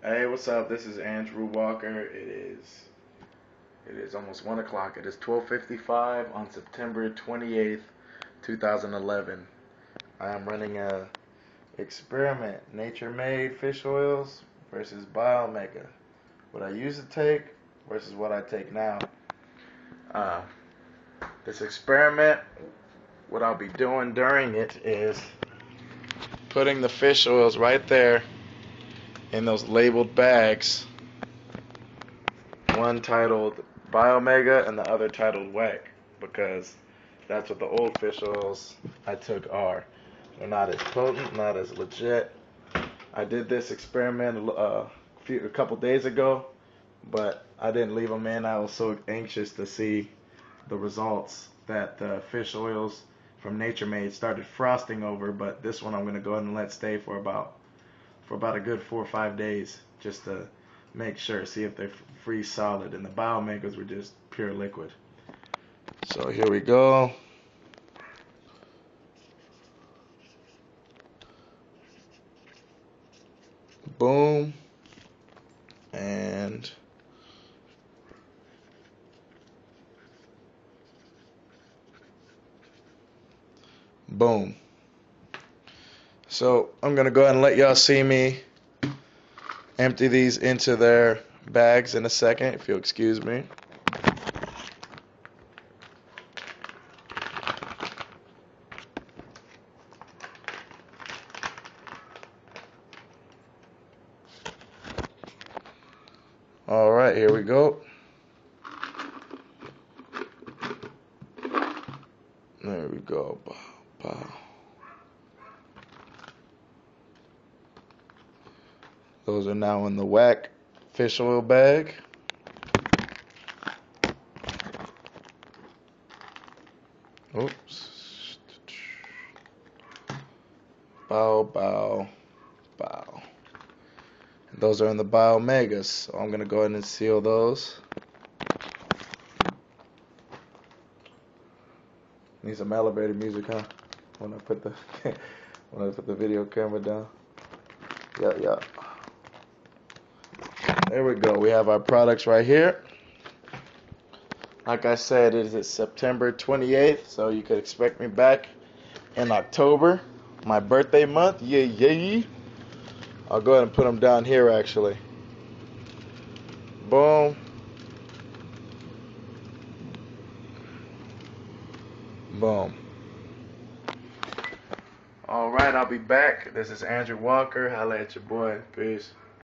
Hey, what's up? This is Andrew Walker. It is almost 1 o'clock. It is 12:55 on September 28th, 2011. I am running a experiment: nature-made fish oils versus Biomega. What I used to take versus what I take now. Uh, this experiment, what I'll be doing during it is putting the fish oils right there in those labeled bags. One titled Biomega and the other titled WAC, because that's what the old fish oils I took are. They're not as potent, not as legit. I did this experiment a couple days ago, but I didn't leave them in. I was so anxious to see the results that the fish oils from Nature Made started frosting over, but this one I'm going to go ahead and let stay for about a good 4 or 5 days, just to make sure, see if they freeze solid. And the Biomegas were just pure liquid. So here we go. Boom. And boom. So I'm going to go ahead and let y'all see me empty these into their bags in a second, if you'll excuse me. All right, here we go. There we go. Bow. Those are now in the WAC fish oil bag. Oops. Bow. Those are in the Biomegas, so I'm going to go ahead and seal those. Need some elevator music, huh? When I put the video camera down. Yeah. There we go. We have our products right here. Like I said, it is September 28th, so you could expect me back in October, my birthday month. Yeah. I'll go ahead and put them down here, actually. Boom. Boom. All right, I'll be back. This is Andrew Walker. Holla at your boy. Peace.